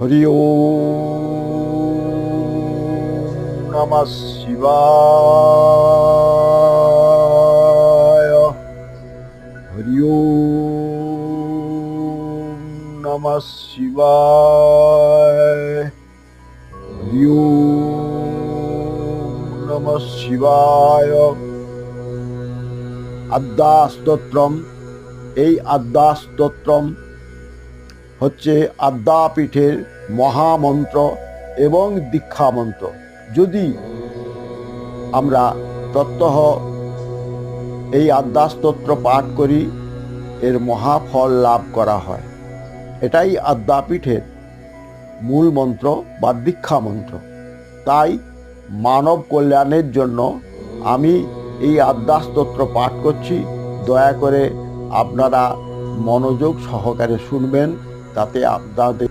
হরি ওম নমঃ শিবায়। হরি ওম নমঃ শিবায়। হরি ওম নমঃ শিবায়। আদ্যা স্তোত্রম। এই আদ্যা স্তোত্রম হচ্ছে আদ্যাপীঠের মহামন্ত্র এবং দীক্ষা মন্ত্র। যদি আমরা প্রত্যহ এই আদ্যা স্তোত্র পাঠ করি, এর মহাফল লাভ করা হয়। এটাই আদ্যাপীঠের মূল মন্ত্র বা দীক্ষা মন্ত্র। তাই মানব কল্যাণের জন্য আমি এই আদ্যা স্তোত্র পাঠ করছি। দয়া করে আপনারা মনোযোগ সহকারে শুনবেন, তাতে আপনাদের